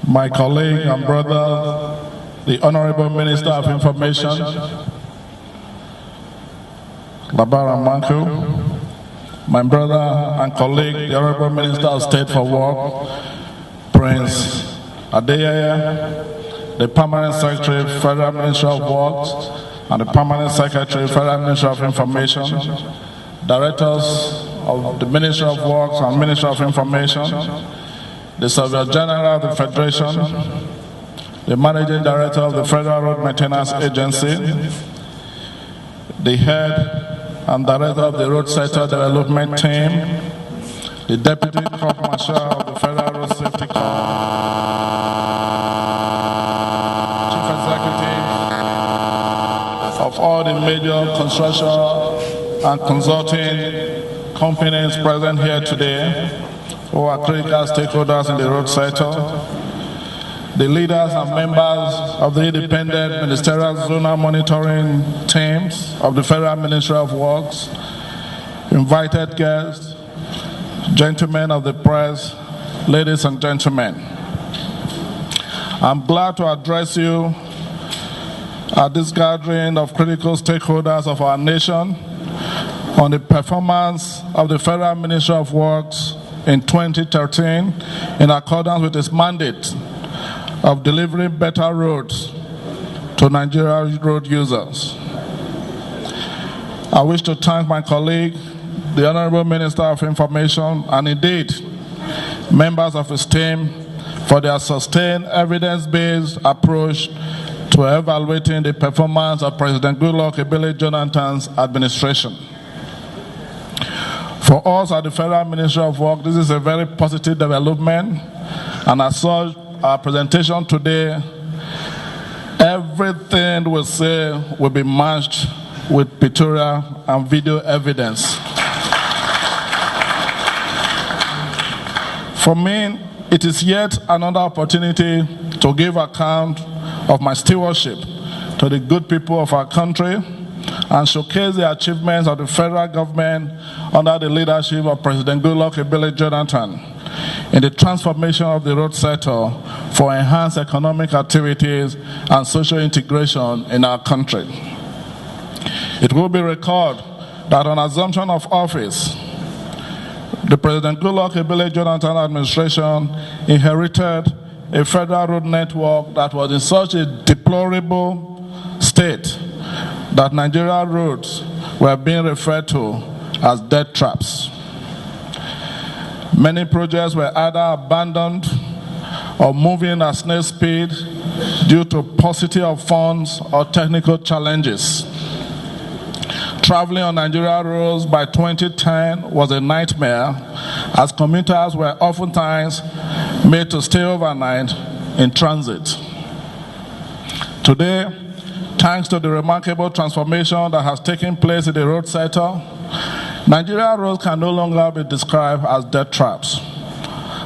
my colleague and brother, the Honorable Minister of Information, Arc.Mike, my brother and colleague, the Honorable Minister of State for Work, Prince Adeyeye, the Permanent Secretary, Federal Ministry of Works, and the Permanent Secretary, Federal Ministry of Information, Directors of the Ministry of Works and Ministry of Information, the Surveyor General of the Federation, the Managing Director of the Federal Road Maintenance Agency, the Head and Director of the Road Sector Development Team, the Deputy Corp Marshal of the Federal Road Safety Corps, Chief Executive of all the major construction and consulting companies present here today, who are critical stakeholders in the road sector, the leaders and members of the independent ministerial zonal monitoring teams of the Federal Ministry of Works, invited guests, gentlemen of the press, ladies and gentlemen. I'm glad to address you at this gathering of critical stakeholders of our nation on the performance of the Federal Ministry of Works in 2013 in accordance with its mandate of delivering better roads to Nigerian road users. I wish to thank my colleague, the Honorable Minister of Information, and indeed members of his team for their sustained evidence-based approach to evaluating the performance of President Goodluck Ebele Jonathan's administration. For us at the Federal Ministry of Work, this is a very positive development, and as such, our presentation today, everything we say will be matched with pictorial and video evidence. For me, it is yet another opportunity to give account of my stewardship to the good people of our country and showcase the achievements of the federal government under the leadership of President Goodluck Ebele Jonathan in the transformation of the road sector for enhanced economic activities and social integration in our country. It will be recalled that on assumption of office, the President Goodluck Ebele Jonathan administration inherited a federal road network that was in such a deplorable state that Nigerian roads were being referred to as death traps. Many projects were either abandoned or moving at snail speed due to paucity of funds or technical challenges. Traveling on Nigerian roads by 2010 was a nightmare, as commuters were oftentimes made to stay overnight in transit. Today, thanks to the remarkable transformation that has taken place in the road sector, Nigerian roads can no longer be described as death traps.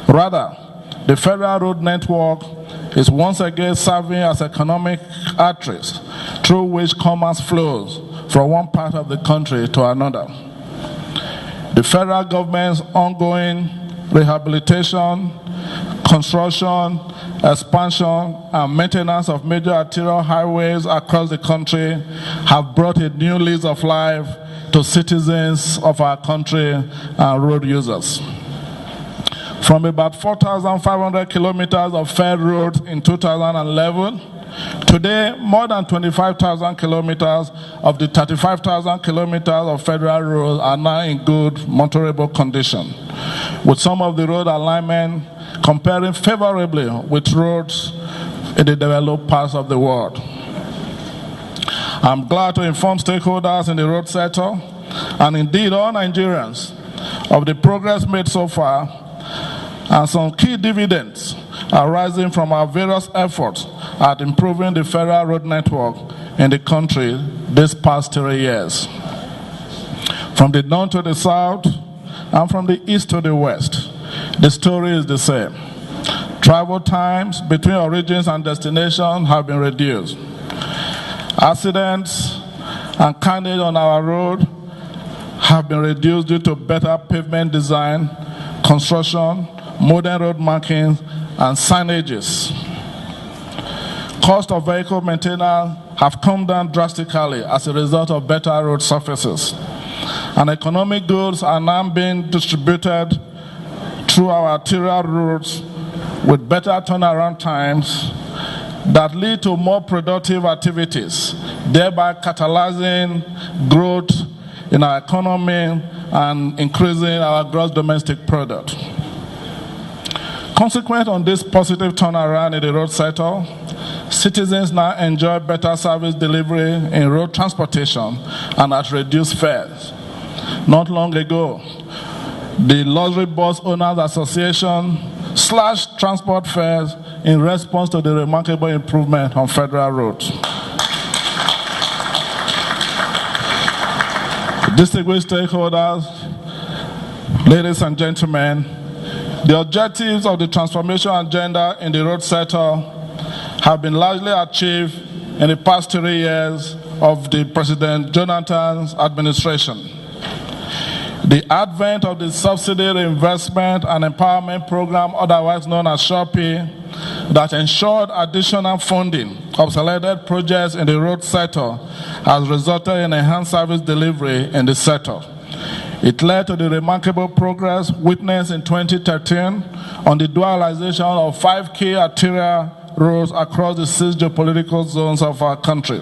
Rather, the federal road network is once again serving as economic arteries through which commerce flows from one part of the country to another. The federal government's ongoing rehabilitation, construction, expansion, and maintenance of major arterial highways across the country have brought a new lease of life to citizens of our country and road users. From about 4,500 kilometers of fed roads in 2011, today more than 25,000 kilometers of the 35,000 kilometers of federal roads are now in good motorable condition, with some of the road alignment comparing favorably with roads in the developed parts of the world. I'm glad to inform stakeholders in the road sector, and indeed all Nigerians, of the progress made so far and some key dividends arising from our various efforts at improving the federal road network in the country this past 3 years. From the north to the south and from the east to the west, the story is the same. Travel times between origins and destination have been reduced. Accidents and carnage on our road have been reduced due to better pavement design, construction, modern road markings, and signages. Cost of vehicle maintenance have come down drastically as a result of better road surfaces. And economic goods are now being distributed through our arterial routes with better turnaround times that lead to more productive activities, thereby catalyzing growth in our economy and increasing our gross domestic product. Consequent on this positive turnaround in the road sector, citizens now enjoy better service delivery in road transportation and at reduced fares. Not long ago, the Luxury Bus Owners Association slashed transport fares in response to the remarkable improvement on federal roads. Distinguished stakeholders, ladies and gentlemen, the objectives of the transformation agenda in the road sector have been largely achieved in the past 3 years of the President Jonathan's administration. The advent of the Subsidy Reinvestment and Empowerment Program, otherwise known as SHOPI, that ensured additional funding of selected projects in the road sector has resulted in enhanced service delivery in the sector. It led to the remarkable progress witnessed in 2013 on the dualization of 5 key arterial roads across the 6 geopolitical zones of our country.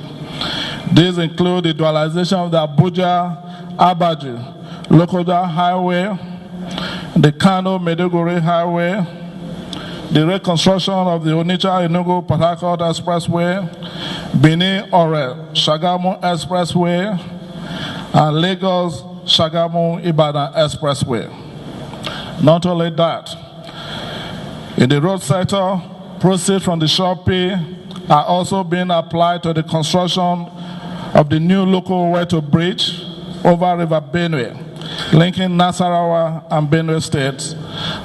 These include the dualization of the Abuja-Abaji Lokoja Highway, the Kano-Maiduguri Highway, the reconstruction of the Onitsha-Enugu-Port Harcourt Expressway, Benin-Ore-Shagamu Expressway, and Lagos-Shagamu-Ibadan Expressway. Not only that, in the road sector, proceeds from the SHOPI are also being applied to the construction of the new local way-to bridge over River Benue, linking Nasarawa and Benue states,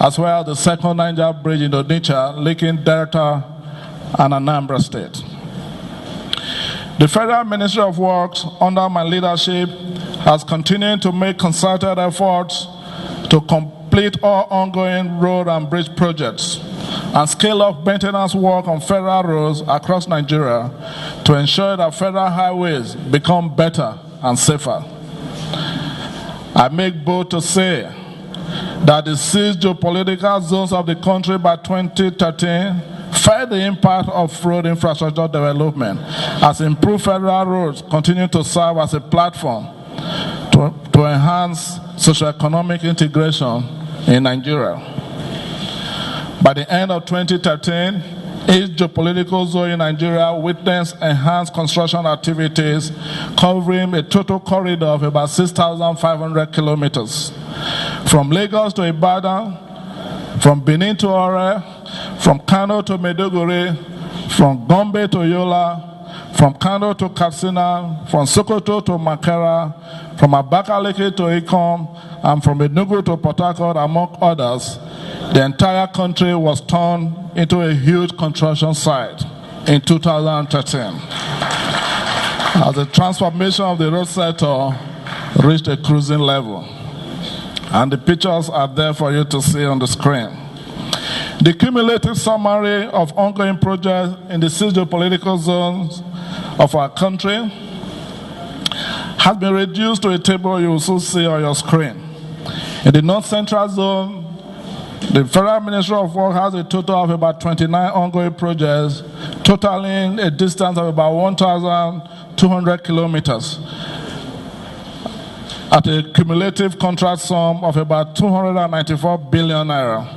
as well as the second Niger bridge in Onitsha, linking Delta and Anambra state. The Federal Ministry of Works, under my leadership, has continued to make concerted efforts to complete all ongoing road and bridge projects and scale up maintenance work on federal roads across Nigeria to ensure that federal highways become better and safer. I make bold to say that the 6 geopolitical zones of the country by 2013 felt the impact of road infrastructure development as improved federal roads continue to serve as a platform to enhance socio-economic integration in Nigeria. By the end of 2013, each geopolitical zone in Nigeria witnessed enhanced construction activities covering a total corridor of about 6,500 kilometers. From Lagos to Ibadan, from Benin to Ore, from Kano to Maiduguri, from Gombe to Yola, from Kano to Katsina, from Sokoto to Makera, from Abakaliki to Ikom, and from Enugu to Port Harcourt, among others, the entire country was turned into a huge construction site in 2013. As the transformation of the road sector reached a cruising level. And the pictures are there for you to see on the screen. The cumulative summary of ongoing projects in the 6 geopolitical zones of our country has been reduced to a table you will soon see on your screen. In the North Central Zone, the Federal Ministry of Works has a total of about 29 ongoing projects, totaling a distance of about 1,200 kilometers, at a cumulative contract sum of about 294 billion naira.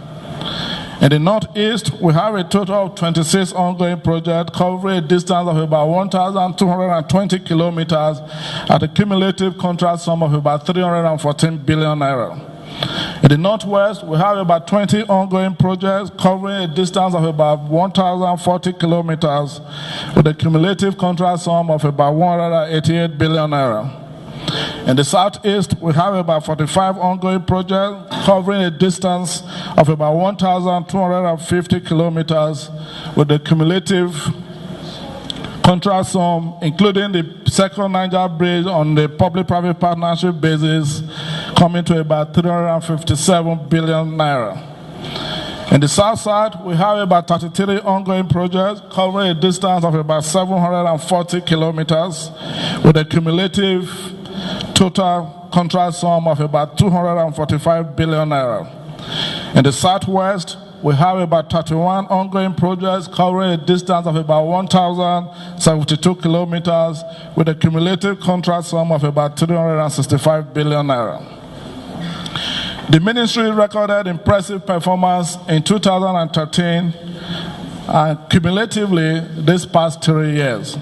In the Northeast, we have a total of 26 ongoing projects covering a distance of about 1,220 kilometers at a cumulative contract sum of about 314 billion naira. In the Northwest, we have about 20 ongoing projects covering a distance of about 1,040 kilometers with a cumulative contract sum of about 188 billion naira. In the Southeast, we have about 45 ongoing projects covering a distance of about 1,250 kilometers with a cumulative contract sum, including the second Niger bridge on the public-private partnership basis, coming to about 357 billion naira. In the south side, we have about 33 ongoing projects covering a distance of about 740 kilometers with a cumulative total contract sum of about 245 billion naira. In the southwest, we have about 31 ongoing projects covering a distance of about 1,072 kilometers with a cumulative contract sum of about 365 billion naira. The ministry recorded impressive performance in 2013 and cumulatively these past 3 years.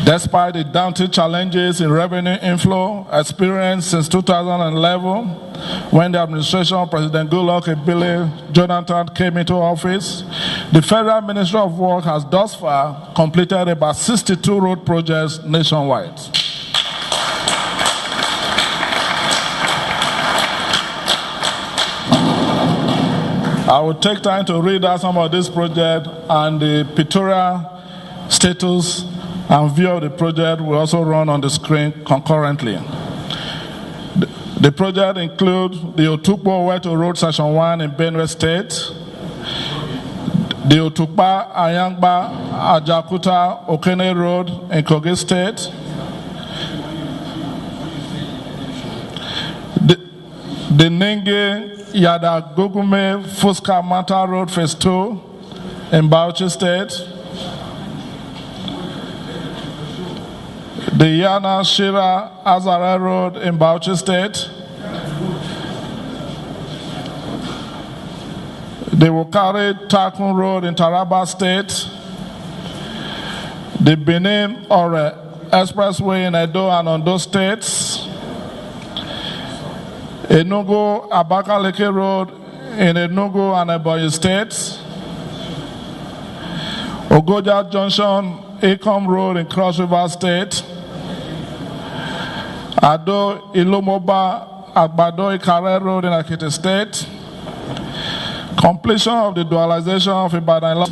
Despite the daunting challenges in revenue inflow experienced since 2011, when the administration of President Goodluck Ebele Jonathan came into office, the Federal Ministry of Work has thus far completed about 62 road projects nationwide. I will take time to read out some of this project and the pictorial status and view of the project will also run on the screen concurrently. The project includes the Otukpo-Oweto Road Section 1 in Benue State, the Otukpa-Ayangba-Ajakuta-Okene Road in Kogi State, the Ningi-Yada-Gogume-Fuska-Mata Road Phase 2 in Bauchi State, the Yana-Shira-Azare Road in Bauchi State, the Wukari-Takun Road in Taraba State, the Benin-Ore Expressway in Edo and Ondo States, Enugu-Abakaliki Road in Enugu and Ebonyi States, Ogoja Junction-Ekom Road in Cross River State, Ado Ilomoba Agbado Ikare Road in Akiti State, completion of the dualization of Ibadan,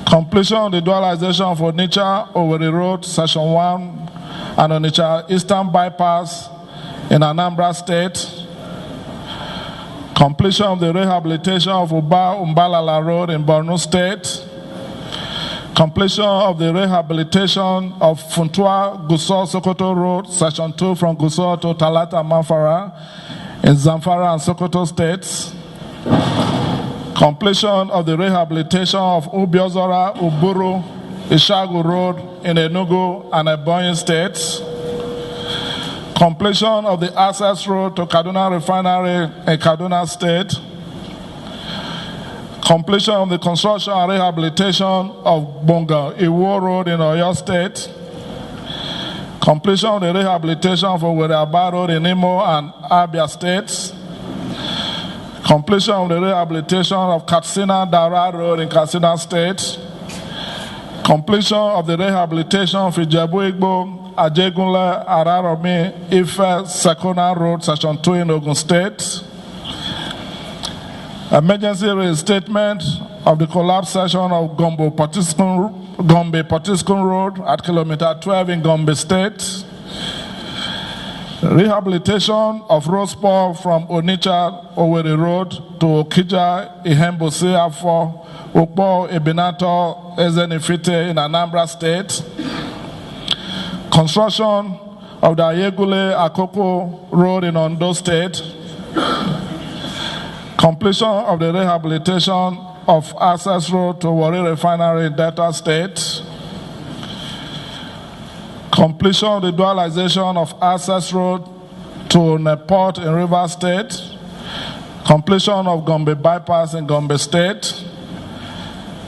completion of the dualization of Onitsha Owerri Road Section 1 and Onitsha Eastern Bypass in Anambra State, completion of the rehabilitation of Uba-Umbalala Road in Borno State, completion of the rehabilitation of Funtua-Gusau-Sokoto Road, Section 2 from Gusau to Talata-Manfara in Zamfara and Sokoto States, completion of the rehabilitation of Ubiozora-Uburu-Ishagu Road in Enugu and Ebonyi States, completion of the access road to Kaduna Refinery in Kaduna State, completion of the construction and rehabilitation of Bonga Iwo Road in Oyo State, completion of the rehabilitation of Owerri-Aba Road in Imo and Abia States, completion of the rehabilitation of Katsina-Dara Road in Katsina State, completion of the rehabilitation of Ijebu-Igbo, Ajegunle, Araromi, Ife, Sekona Road, Section 2 in Ogun State, emergency reinstatement of the collapsed section of Gombe-Potiskun Road at kilometer 12 in Gombe State, rehabilitation of road spur from Onitsha Owerri Road to Okija Ihembosi Afo Ukpo Ebinato Ezenifite in Anambra State, construction of the Ayegule Akoko Road in Ondo State, completion of the rehabilitation of access road to Warri Refinery in Delta State, completion of the dualization of access road to Neport in Rivers State, completion of Gombe Bypass in Gombe State,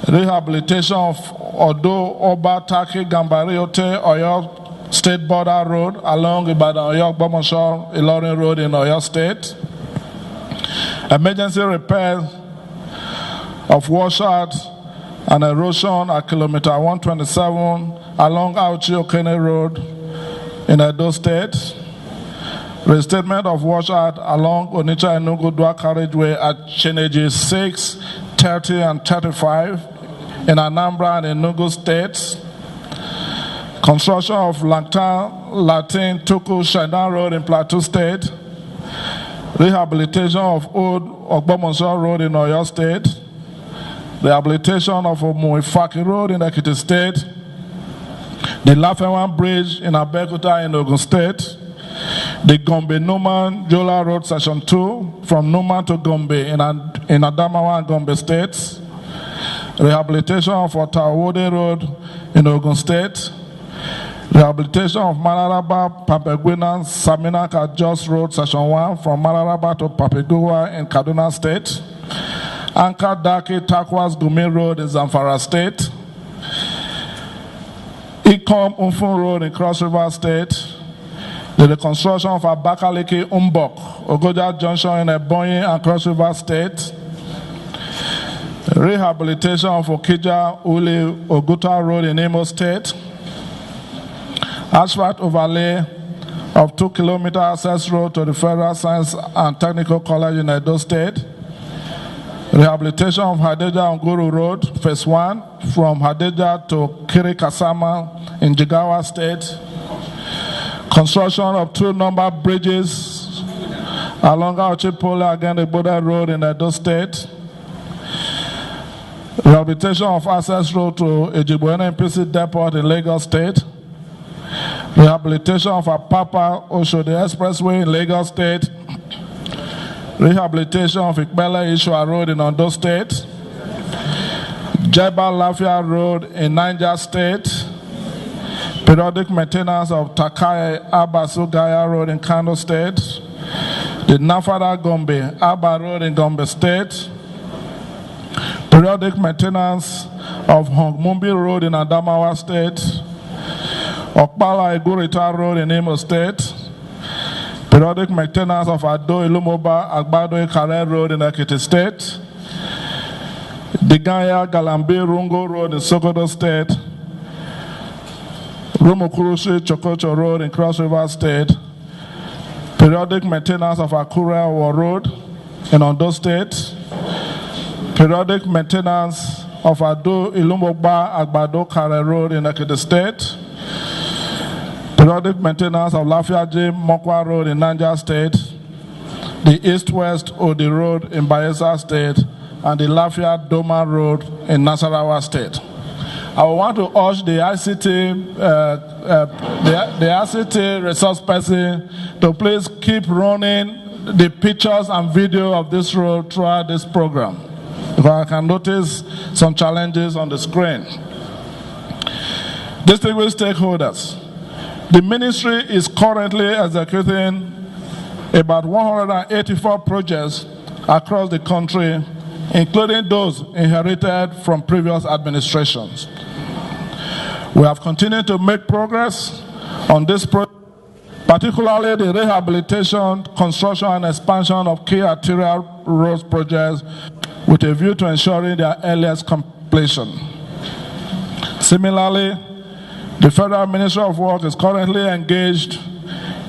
rehabilitation of Odo Oba Taki Gambari Ote Oyo State Border Road along Ibadan Oyo Gbomosho Ilorin Road in Oyo State, emergency repair of washout and erosion at kilometer 127 along Auchi-Okene Road in Edo State, restatement of washout along Onitsha-Enugu Dual Carriageway at Chineji 6, 30 and 35 in Anambra and Enugu States, construction of Latin Tuku Shaidan Road in Plateau State, rehabilitation of Old Ogbomoso Road in Oyo State, rehabilitation of Omuifaki Road in Ekiti State, the Lafewan Bridge in Abeokuta in Ogun State, the Gombe-Numan Jola Road Section 2 from Numan to Gombe in Adamawa and Gombe States, rehabilitation of Otawode Road in Ogun State, rehabilitation of Mararaba, Papegwina, Saminaka Jos Road Section 1 from Mararaba to Papegua in Kaduna State, Anka Daki Takwas Gumi Road in Zamfara State, Ikom Umfun Road in Cross River State, the reconstruction of Abakaliki Umbok, Ogoja Junction in Ebonyi and Cross River State, rehabilitation of Okija Uli Oguta Road in Imo State, asphalt overlay of 2 kilometer access road to the Federal Science and Technical College in Edo State, rehabilitation of Hadeja Nguru Road, Phase 1, from Hadeja to Kirikasama in Jigawa State, construction of 2 number bridges along Auchipola again the border road in Edo State, rehabilitation of access road to Ejigbo NNPC Depot in Lagos State, rehabilitation of Apapa Oshodi Expressway in Lagos State, rehabilitation of Ikbele Ishua Road in Ondo State, Jeba Lafia Road in Niger State, periodic maintenance of Takai Abasu Gaya Road in Kano State, the Nafada Gombe Aba Road in Gombe State, periodic maintenance of Hongmumbi Road in Adamawa State, Okpala Igurita Road in Imo State, periodic maintenance of Ado Ilumoba Agbado Ikare Road in Ekiti State, Digaya Galambi Rungo Road in Sokoto State, Rumukurushi Chokocho Road in Cross River State, periodic maintenance of Akure War Road in Ondo State, periodic maintenance of Ado Ilumoba Agbado Kare Road in Ekiti State, periodic maintenance of Lafiaji Mokwa Road in Niger State, the East-West Odi Road in Bayelsa State, and the Lafia Doma Road in Nasarawa State. I want to urge the ICT resource person to please keep running the pictures and video of this road throughout this program, because I can notice some challenges on the screen. Distinguished stakeholders, the ministry is currently executing about 184 projects across the country, including those inherited from previous administrations. We have continued to make progress on this project, particularly the rehabilitation, construction, and expansion of key arterial roads projects with a view to ensuring their earliest completion. Similarly, the Federal Ministry of Works is currently engaged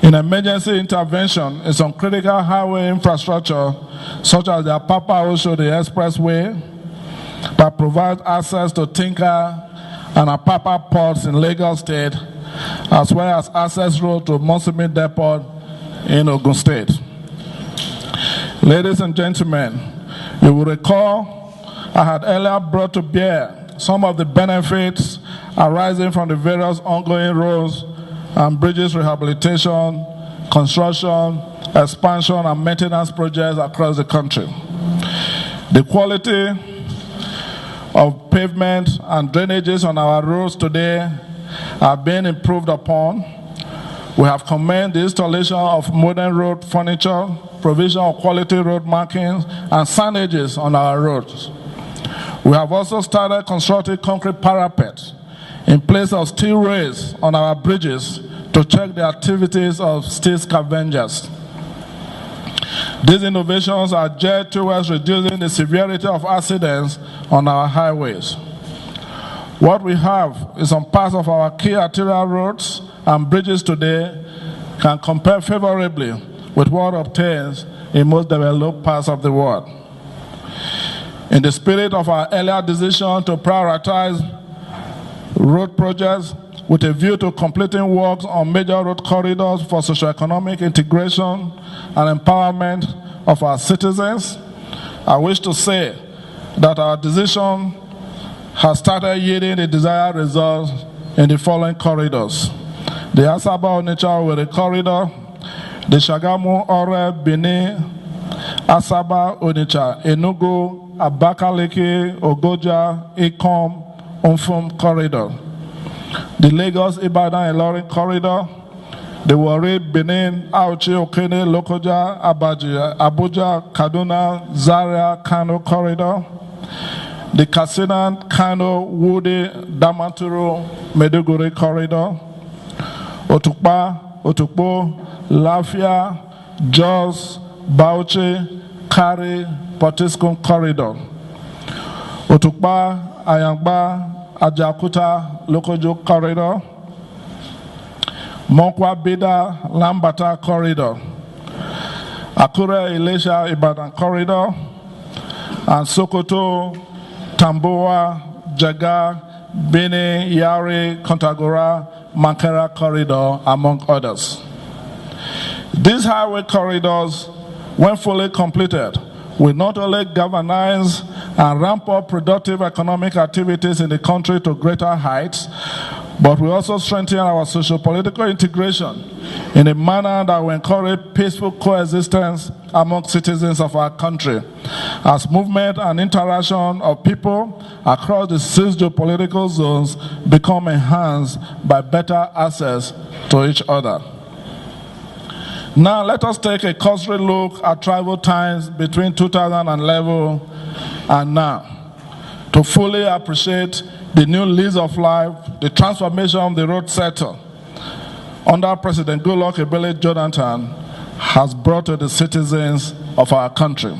in emergency intervention in some critical highway infrastructure, such as the Apapa Oshodi Expressway, that provides access to Tinka and Apapa ports in Lagos State, as well as access road to Monsimi Depot in Ogun State. Ladies and gentlemen, you will recall I had earlier brought to bear some of the benefits arising from the various ongoing roads and bridges rehabilitation, construction, expansion, and maintenance projects across the country. The quality of pavement and drainages on our roads today are being improved upon. We have commended the installation of modern road furniture, provision of quality road markings, and signages on our roads. We have also started constructing concrete parapets in place of steel rails on our bridges to check the activities of steel scavengers. These innovations are geared towards reducing the severity of accidents on our highways. What we have is on parts of our key arterial roads and bridges today can compare favorably with what obtains in most developed parts of the world. In the spirit of our earlier decision to prioritize road projects with a view to completing works on major road corridors for socioeconomic integration and empowerment, of our citizens, I wish to say that our decision has started yielding the desired results in the following corridors: the Asaba-Onitsha-Owerri corridor, the Shagamu-Ore, Benin, Asaba-Onitsha, Enugu, Abakaliki, Ogoja, Ikom, Umfum corridor, the Lagos-Ibadan-Ilorin corridor, the Warri, Benin, Auchi, Okene, Lokoja, Abuja, Kaduna, Zaria, Kano corridor, the Katsina, Kano, Wudi, Damaturu, Maiduguri corridor, Otukpo, Lafia, Jos, Bauchi, Kari, Potiskum corridor, Otukpa, Ayangba, Ajakuta, Lokojo corridor, Monkwa Bida, Lambata corridor, Akure, Ilesha, Ibadan corridor, and Sokoto, Tamboa, Jaga, Bini, Yari, Kontagora, Mankera corridor, among others. These highway corridors, when fully completed, will not only galvanize and ramp up productive economic activities in the country to greater heights, but will also strengthen our socio-political integration in a manner that will encourage peaceful coexistence among citizens of our country, as movement and interaction of people across the 6 geopolitical zones become enhanced by better access to each other. Now let us take a cursory look at travel times between 2011 and now to fully appreciate the new lease of life, the transformation of the road sector under President Goodluck Ebele Jonathan has brought to the citizens of our country.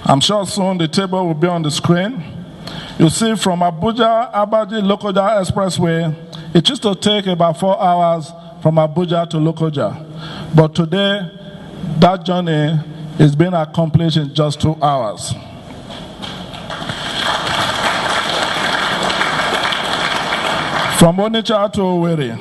I'm sure soon the table will be on the screen. You see, from Abuja-Abaji-Lokoja Expressway, it used to take about 4 hours from Abuja to Lokoja. But today, that journey is being accomplished in just 2 hours. From Onitsha to Owerri,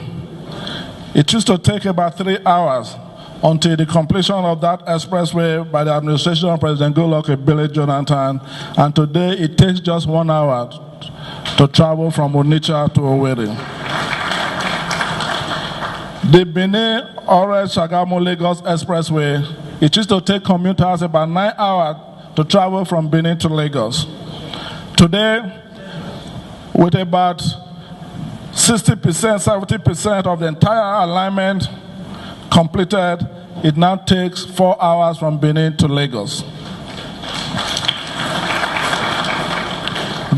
it used to take about 3 hours until the completion of that expressway by the administration of President Goodluck Ebele Jonathan, and today it takes just 1 hour to travel from Onitsha to Owerri. The Benin-Ore-Shagamu-Lagos Expressway, it used to take commuters about 9 hours to travel from Benin to Lagos. Today, with about 60%, 70% of the entire alignment completed, it now takes 4 hours from Benin to Lagos.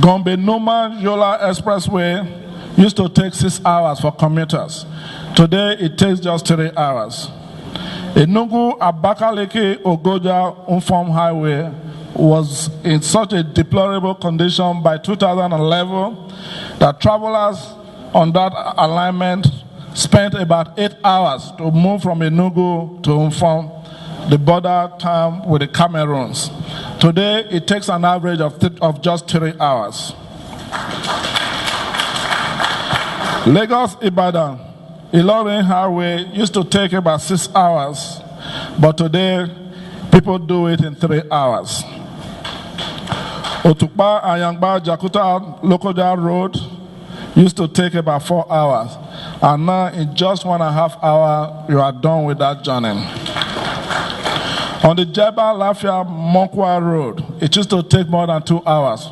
Gombe-Numa-Yola Expressway used to take 6 hours for commuters. Today, it takes just 3 hours. Enugu-Abakaliki-Ogoja-Umfom Highway was in such a deplorable condition by 2011 that travelers on that alignment spent about 8 hours to move from Enugu to Umfom, the border town with the Cameroons. Today, it takes an average of just 3 hours. Lagos-Ibadan Ilorin Highway used to take about 6 hours, but today people do it in 3 hours. Otukpa Ayangba Jakuta Lokoja Road used to take about 4 hours, and now in just 1.5 hours you are done with that journey. On the Jeba Lafia Monkwa Road, it used to take more than 2 hours.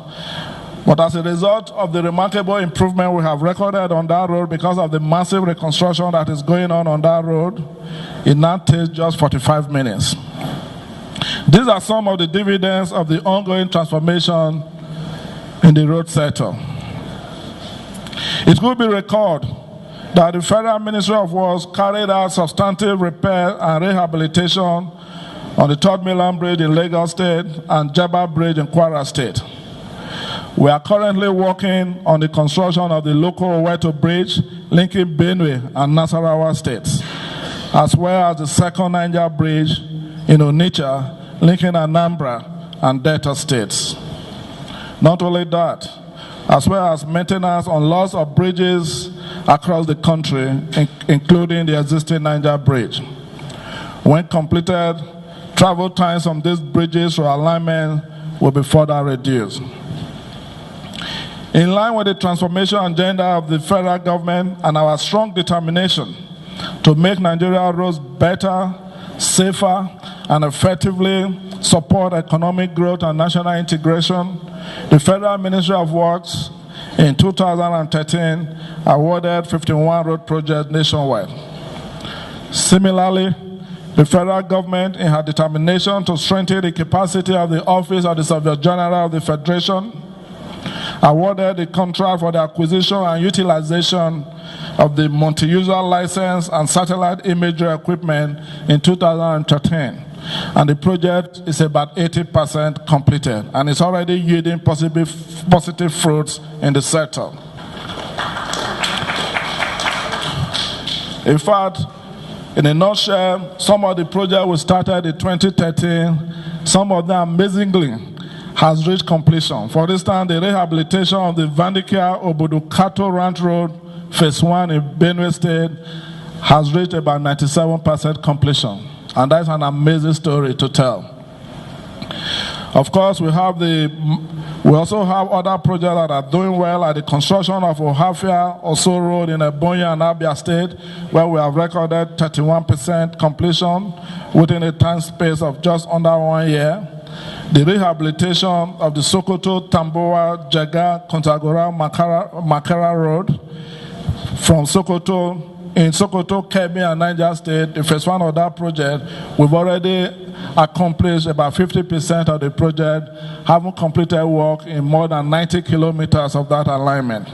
But as a result of the remarkable improvement we have recorded on that road because of the massive reconstruction that is going on that road, it now takes just 45 minutes. These are some of the dividends of the ongoing transformation in the road sector. It could be recalled that the Federal Ministry of Works carried out substantive repair and rehabilitation on the 3rd Mainland Bridge in Lagos State and Jeba Bridge in Kwara State. We are currently working on the construction of the local Oweto Bridge linking Benue and Nasarawa states, as well as the 2nd Niger Bridge in Onitsha linking Anambra and Delta states. Not only that, as well as maintenance on lots of bridges across the country, including the existing Niger Bridge. When completed, travel times from these bridges to alignment will be further reduced. In line with the transformation agenda of the federal government and our strong determination to make Nigeria roads better, safer, and effectively support economic growth and national integration, the Federal Ministry of Works in 2013 awarded 51 road projects nationwide. Similarly, the federal government, in her determination to strengthen the capacity of the Office of the Surveyor General of the Federation, awarded the contract for the acquisition and utilization of the multi-user license and satellite imagery equipment in 2013. And the project is about 80% completed, and it's already yielding positive fruits in the sector. In fact, in a nutshell, some of the projects we started in 2013, some of them amazingly has reached completion. For instance, the rehabilitation of the Vandikya Obudukato Ranch Road, Phase 1 in Benue State, has reached about 97% completion. And that's an amazing story to tell. Of course, we also have other projects that are doing well, like the construction of Ohafia Oso Road in Ebonyi and Abia State, where we have recorded 31% completion within a time space of just under 1 year. The rehabilitation of the Sokoto, Tamboa, Jega, Kontagora, Makara Road from Sokoto, in Sokoto, Kebbi, and Niger State, the first one of that project, we've already accomplished about 50% of the project, having completed work in more than 90 kilometers of that alignment.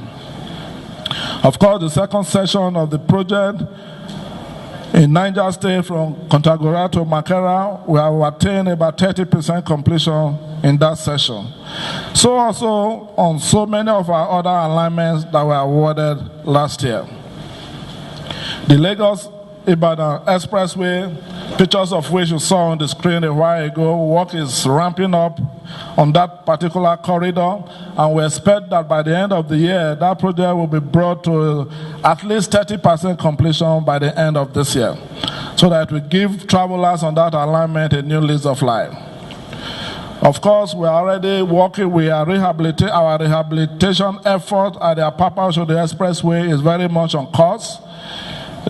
Of course, the second section of the project in Niger State from Kontagora to Makara, we have attained about 30% completion in that section. So also on so many of our other alignments that were awarded last year. The Lagos-Ibadan Expressway, pictures of which you saw on the screen a while ago, work is ramping up on that particular corridor, and we expect that by the end of the year, that project will be brought to at least 30% completion by the end of this year, so that we give travelers on that alignment a new lease of life. Of course, we are already working, our rehabilitation effort at the Apapa Oshodi Expressway is very much on course.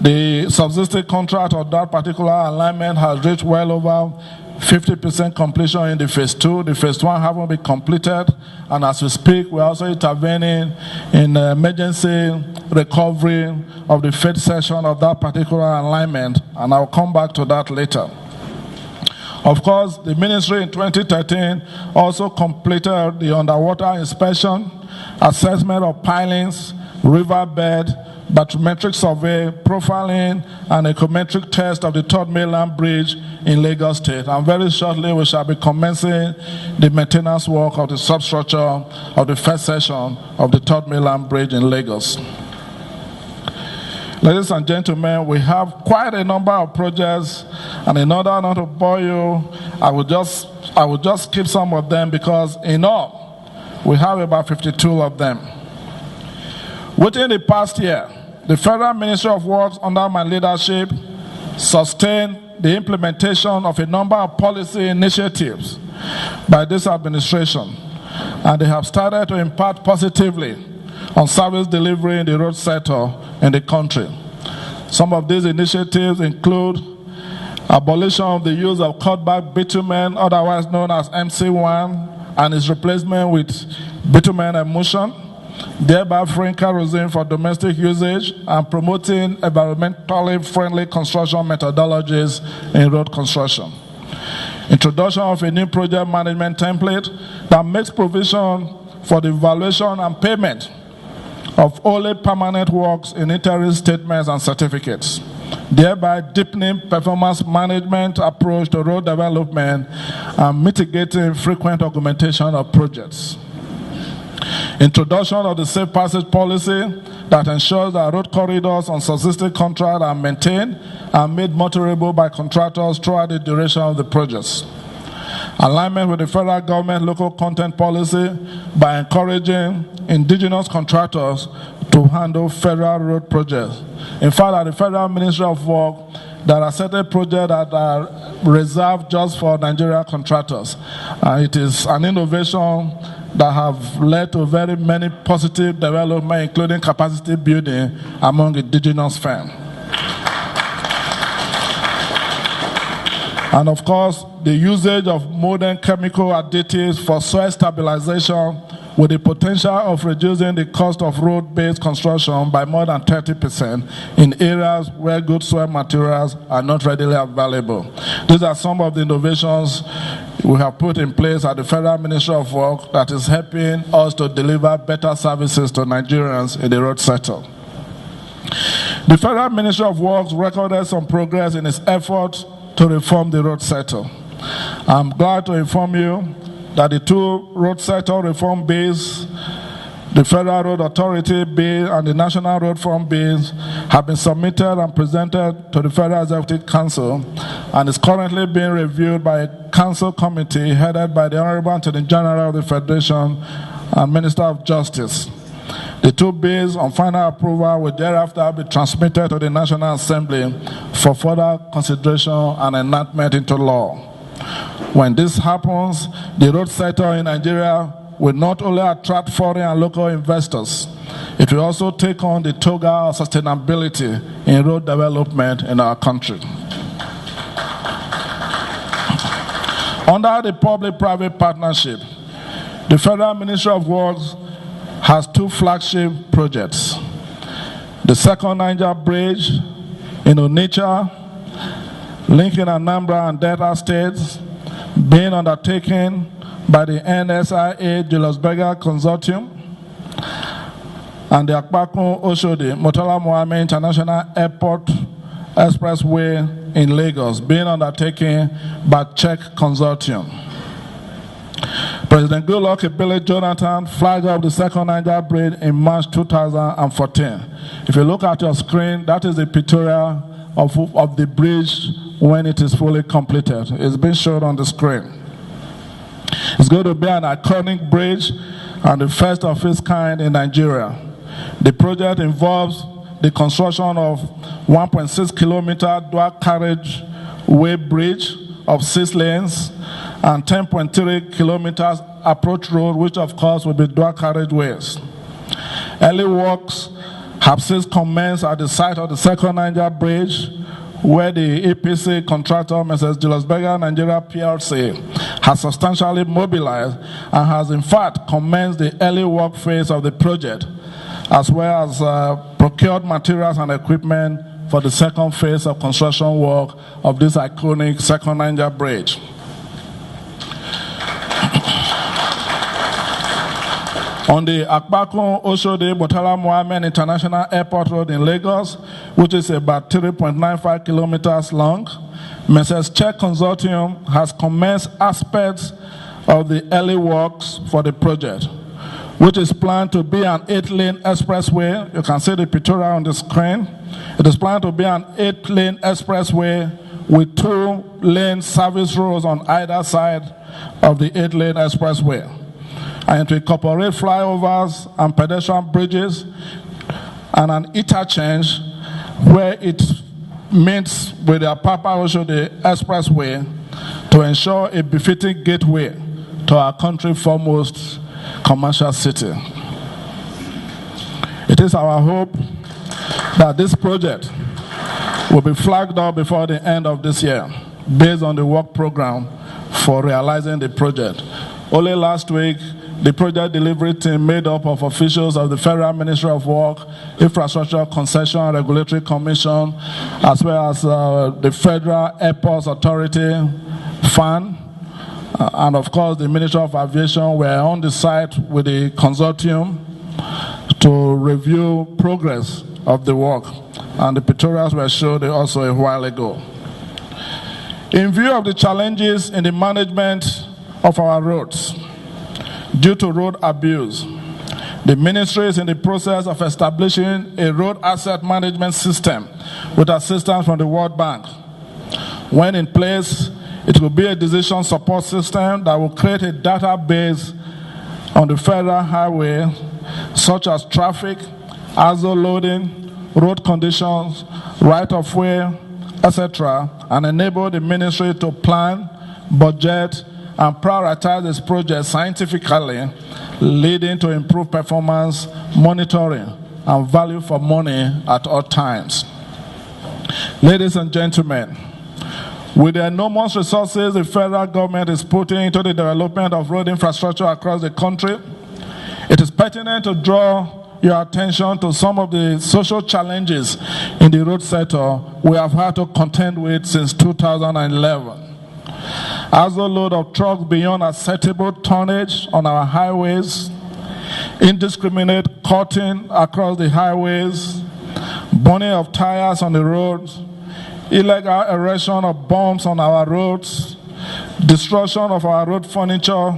The subsisting contract of that particular alignment has reached well over 50% completion in the Phase 2. The Phase 1 haven't been completed, and as we speak, we're also intervening in emergency recovery of the fifth section of that particular alignment, and I'll come back to that later. Of course, the ministry in 2013 also completed the underwater inspection, assessment of pilings, riverbed, bathymetric survey, profiling, and econometric test of the third mainland bridge in Lagos State. And very shortly, we shall be commencing the maintenance work of the substructure of the first section of the third mainland bridge in Lagos. Ladies and gentlemen, we have quite a number of projects, and in order not to bore you, I will just skip some of them, because in all, we have about 52 of them. Within the past year, the Federal Ministry of Works, under my leadership, sustained the implementation of a number of policy initiatives by this administration, and they have started to impact positively on service delivery in the road sector in the country. Some of these initiatives include abolition of the use of cutback bitumen, otherwise known as MC1, and its replacement with bitumen emulsion, thereby freeing kerosene for domestic usage and promoting environmentally friendly construction methodologies in road construction. Introduction of a new project management template that makes provision for the evaluation and payment of only permanent works in interim statements and certificates, thereby deepening performance management approach to road development and mitigating frequent augmentation of projects. Introduction of the safe passage policy that ensures that road corridors on subsisting contract are maintained and made motorable by contractors throughout the duration of the projects. Alignment with the federal government local content policy by encouraging indigenous contractors to handle federal road projects. In fact, at the Federal Ministry of Work, there are certain projects that are reserved just for Nigeria contractors. It is an innovation that have led to very many positive development, including capacity building among indigenous firms. And of course, the usage of modern chemical additives for soil stabilization with the potential of reducing the cost of road-based construction by more than 30% in areas where good soil materials are not readily available. These are some of the innovations we have put in place at the Federal Ministry of Works that is helping us to deliver better services to Nigerians in the road sector. The Federal Ministry of Works recorded some progress in its effort to reform the road sector. I'm glad to inform you that the two road sector reform bills, the Federal Road Authority Bill and the National Road Fund bills, have been submitted and presented to the Federal Executive Council and is currently being reviewed by a council committee headed by the Honorable Attorney General of the Federation and Minister of Justice. The two bills on final approval will thereafter be transmitted to the National Assembly for further consideration and enactment into law. When this happens, the road sector in Nigeria will not only attract foreign and local investors, it will also take on the toga of sustainability in road development in our country. Under the public-private partnership, the Federal Ministry of Works has two flagship projects. The second Niger Bridge in Onitsha, linking Anambra and Delta states, being undertaken by the NSIA Julius Berger Consortium, and the Arc.Mike Onolememen International Airport Expressway in Lagos, being undertaken by Czech Consortium. President Goodluck Ebele Jonathan flagged up the second Niger Bridge in March 2014. If you look at your screen, that is the pictorial of the bridge when it is fully completed. It's been shown on the screen. It's going to be an iconic bridge and the first of its kind in Nigeria. The project involves the construction of 1.6 kilometer dual carriageway bridge of 6 lanes and 10.3 kilometers approach road, which of course will be dual carriageways. Early works have since commenced at the site of the second Niger Bridge, where the EPC contractor, Mrs. Julius Berger Nigeria PLC, has substantially mobilized and has in fact commenced the early work phase of the project, as well as procured materials and equipment for the second phase of construction work of this iconic second Niger Bridge. On the Arc.Mike Onolememen International Airport Road in Lagos, which is about 3.95 kilometers long, Mrs. Czech Consortium has commenced aspects of the early works for the project, which is planned to be an 8-lane expressway. You can see the pictorial on the screen. It is planned to be an 8-lane expressway with 2-lane service roads on either side of the 8-lane expressway, and to incorporate flyovers and pedestrian bridges and an interchange where it meets with the Apapa-Oshodi Expressway to ensure a befitting gateway to our country's foremost commercial city. It is our hope that this project will be flagged up before the end of this year based on the work program for realizing the project. Only last week, the project delivery team made up of officials of the Federal Ministry of Works, Infrastructure Concession and Regulatory Commission, as well as the Federal Airports Authority, FAN, and of course the Ministry of Aviation were on the site with the consortium to review progress of the work, and the pictorials were showed also a while ago. In view of the challenges in the management of our roads due to road abuse, the ministry is in the process of establishing a road asset management system with assistance from the World Bank. When in place, it will be a decision support system that will create a database on the federal highway, such as traffic, ASO loading, road conditions, right-of-way, etc., and enable the ministry to plan, budget, and prioritize its projects scientifically, leading to improved performance, monitoring, and value for money at all times. Ladies and gentlemen, with the enormous resources the federal government is putting into the development of road infrastructure across the country, it is pertinent to draw your attention to some of the social challenges in the road sector we have had to contend with since 2011. As the load of trucks beyond acceptable tonnage on our highways, indiscriminate cutting across the highways, burning of tires on the roads, illegal erection of bombs on our roads, destruction of our road furniture,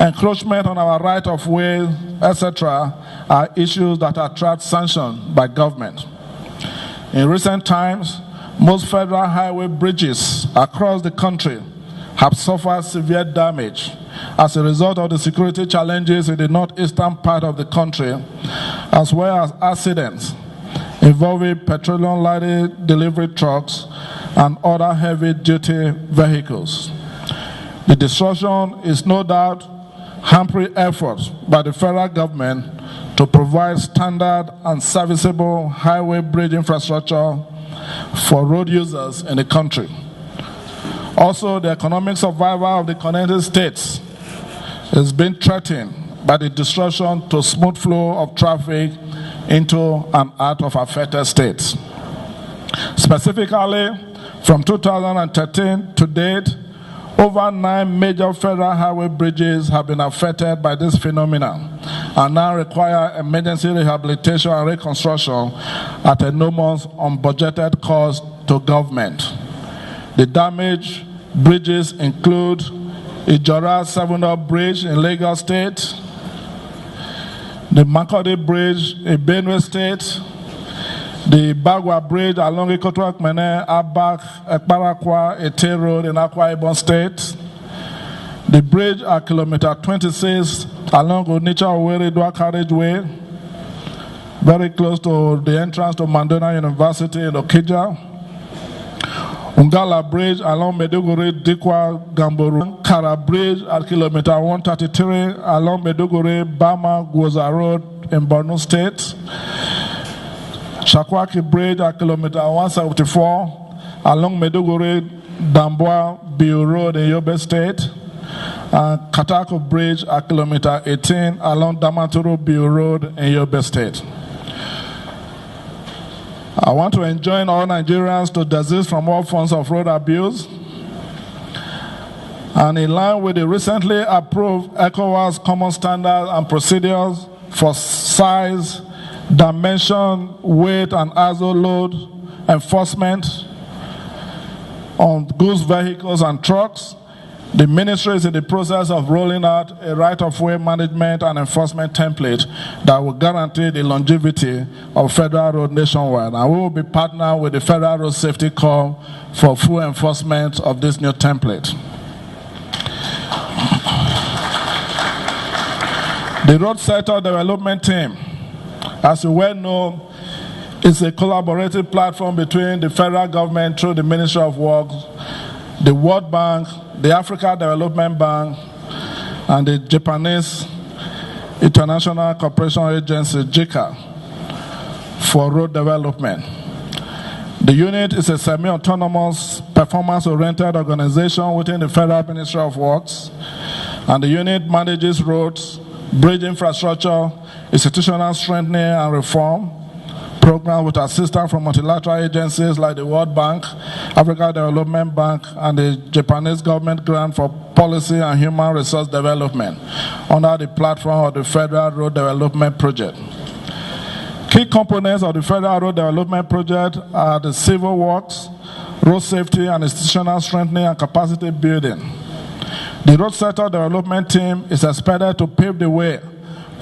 encroachment on our right of way, etc., are issues that attract sanction by government. In recent times, most federal highway bridges across the country have suffered severe damage as a result of the security challenges in the northeastern part of the country, as well as accidents involving petroleum-laden delivery trucks and other heavy-duty vehicles. The destruction is no doubt hampering efforts by the federal government to provide standard and serviceable highway bridge infrastructure for road users in the country. Also, the economic survival of the connected states is being threatened by the disruption to smooth flow of traffic into and out of affected states. Specifically, from 2013 to date, over 9 major federal highway bridges have been affected by this phenomenon and now require emergency rehabilitation and reconstruction at enormous unbudgeted cost to government. The damaged bridges include Ijora 7-Up Bridge in Lagos State, the Makurdi Bridge in Benue State, the Bagua Bridge along Arc.Mike Abak, Ekparakwa, Ete Road in Akwa Ibom State, the bridge at kilometer 26 along Onitsha-Owerri-Dua Carriageway, very close to the entrance to Mandona University in Okija, Ungala Bridge along Maiduguri-Dikwa Gamboru, Kara Bridge at kilometer 133 along Maiduguri-Bama-Gwoza Road in Borno State, Shakwaki Bridge at kilometer 174 along Maiduguri-Damboa-Biu Road in Yobe State, and Katako Bridge at kilometer 18 along Damaturu-Biu Road in Yobe State. I want to enjoin all Nigerians to desist from all forms of road abuse. And in line with the recently approved ECOWAS Common Standards and Procedures for size, dimension, weight, and ASO load enforcement on goods vehicles and trucks, the ministry is in the process of rolling out a right-of-way management and enforcement template that will guarantee the longevity of federal road nationwide. And we will be partnering with the Federal Road Safety Corps for full enforcement of this new template. The Road Sector Development Team, as you well know, is a collaborative platform between the federal government through the Ministry of Works, the World Bank, the Africa Development Bank, and the Japanese International Cooperation Agency, JICA, for road development. The unit is a semi-autonomous, performance-oriented organization within the Federal Ministry of Works, and the unit manages roads, bridge infrastructure, institutional strengthening and reform, programs with assistance from multilateral agencies like the World Bank, Africa Development Bank, and the Japanese government grant for policy and human resource development under the platform of the Federal Road Development Project. Key components of the Federal Road Development Project are the civil works, road safety and institutional strengthening and capacity building. The Road Sector Development Team is expected to pave the way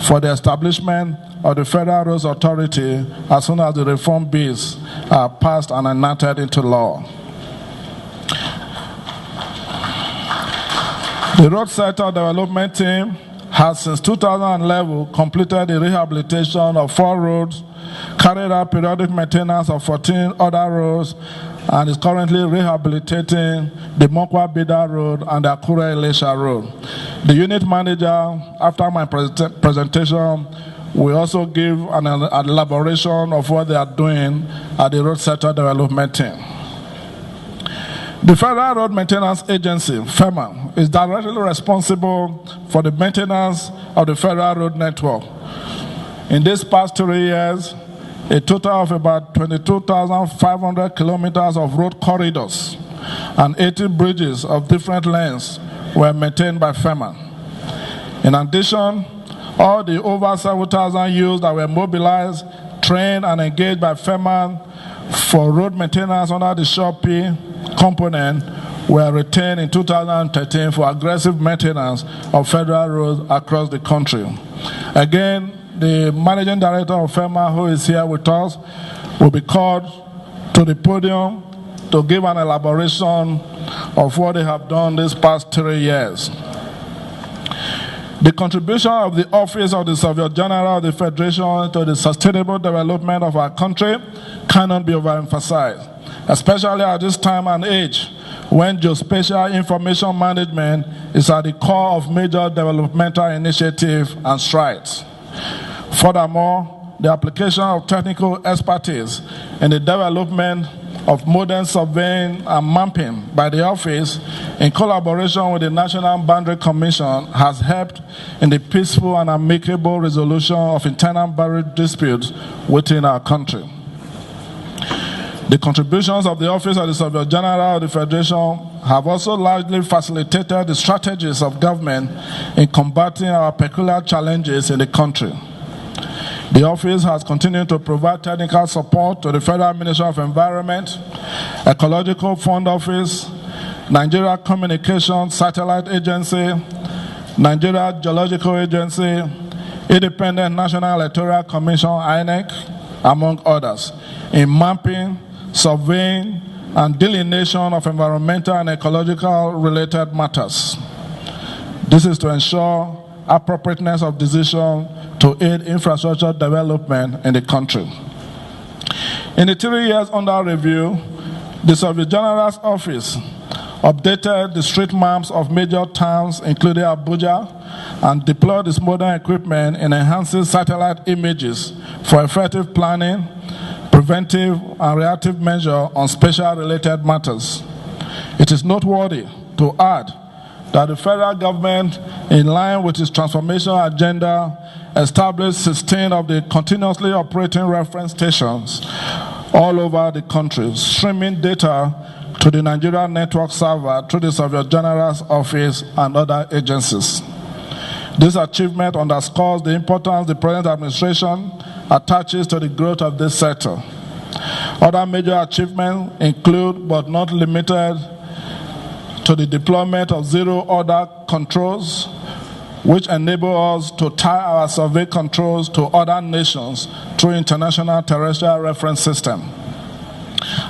for the establishment of the Federal Roads Authority as soon as the reform bills are passed and enacted into law. The Road Sector Development Team has since 2011 completed the rehabilitation of 4 roads, carried out periodic maintenance of 14 other roads, and is currently rehabilitating the Mokwa Bida Road and the Akure Elisha Road. The unit manager, after my presentation, will also give an elaboration of what they are doing at the road sector development team. The Federal Road Maintenance Agency, FEMA, is directly responsible for the maintenance of the Federal Road Network. In these past 3 years, a total of about 22,500 kilometers of road corridors and 80 bridges of different lengths were maintained by FEMA. In addition, all the over 7,000 youths that were mobilized, trained, and engaged by FEMA for road maintenance under the SHOPE component were retained in 2013 for aggressive maintenance of federal roads across the country. Again, the managing director of FEMA, who is here with us, will be called to the podium to give an elaboration of what they have done these past 3 years. The contribution of the Office of the Surveyor General of the Federation to the sustainable development of our country cannot be overemphasized, especially at this time and age when geospatial information management is at the core of major developmental initiatives and strides. Furthermore, the application of technical expertise in the development of modern surveying and mapping by the office in collaboration with the National Boundary Commission has helped in the peaceful and amicable resolution of internal boundary disputes within our country. The contributions of the Office of the Surveyor General of the Federation have also largely facilitated the strategies of government in combating our peculiar challenges in the country. The office has continued to provide technical support to the Federal Ministry of Environment, Ecological Fund Office, Nigeria Communications Satellite Agency, Nigeria Geological Agency, Independent National Electoral Commission, INEC, among others, in mapping, surveying, and delineation of environmental and ecological related matters. This is to ensure appropriateness of decision to aid infrastructure development in the country. In the 3 years under review, the Surveyor General's Office updated the street maps of major towns, including Abuja, and deployed its modern equipment in enhancing satellite images for effective planning, preventive and reactive measures on spatial related matters. It is noteworthy to add that the federal government, in line with its transformation agenda, established 16 of the continuously operating reference stations all over the country, streaming data to the Nigeria Network Server through the Surveyor General's Office and other agencies. This achievement underscores the importance the present administration attaches to the growth of this sector. Other major achievements include, but not limited to, the deployment of zero-order controls, which enable us to tie our survey controls to other nations through international terrestrial reference system.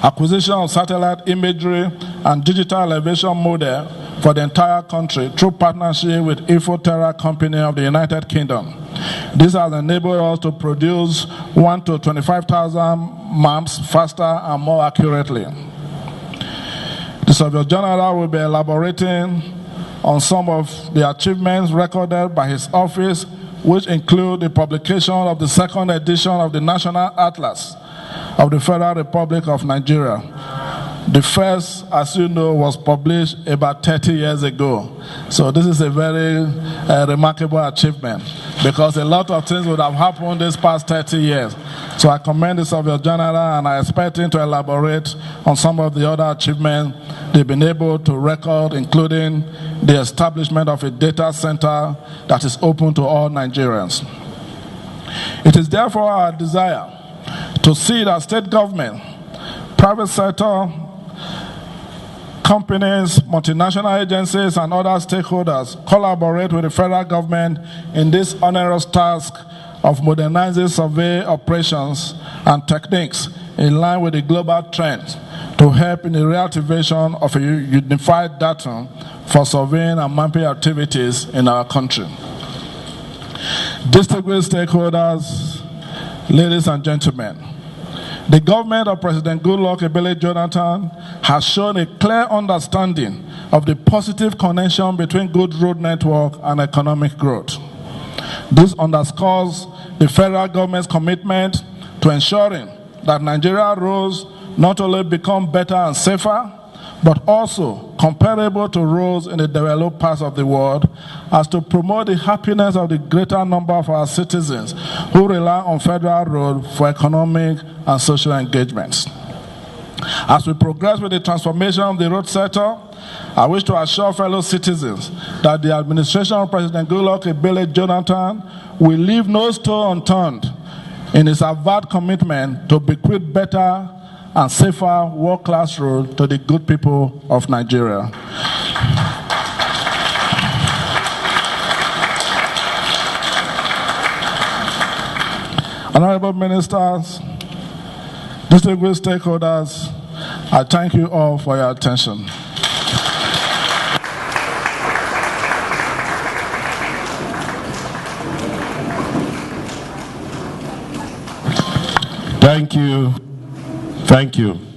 Acquisition of satellite imagery and digital elevation model for the entire country through partnership with Infoterra Company of the United Kingdom. This has enabled us to produce 1 to 25,000 maps faster and more accurately. The Surveyor General will be elaborating on some of the achievements recorded by his office, which include the publication of the second edition of the National Atlas of the Federal Republic of Nigeria. The first, as you know, was published about 30 years ago. So this is a very remarkable achievement, because a lot of things would have happened these past 30 years. So I commend the Surveyor General, and I expect him to elaborate on some of the other achievements they've been able to record, including the establishment of a data center that is open to all Nigerians. It is therefore our desire to see that state government, private sector, companies, multinational agencies, and other stakeholders collaborate with the federal government in this onerous task of modernizing survey operations and techniques in line with the global trends to help in the reactivation of a unified data for surveying and mapping activities in our country. Distinguished stakeholders, ladies and gentlemen, The government of President Goodluck Ebele Jonathan has shown a clear understanding of the positive connection between good road network and economic growth. This underscores the federal government's commitment to ensuring that Nigeria roads not only become better and safer, but also comparable to roads in the developed parts of the world, as to promote the happiness of the greater number of our citizens who rely on federal roads for economic and social engagements. As we progress with the transformation of the road sector, I wish to assure fellow citizens that the administration of President Goodluck Ebele Jonathan will leave no stone unturned in its avowed commitment to bequeath better and safer world-class roads to the good people of Nigeria. Honorable ministers, distinguished stakeholders, I thank you all for your attention. Thank you. Thank you.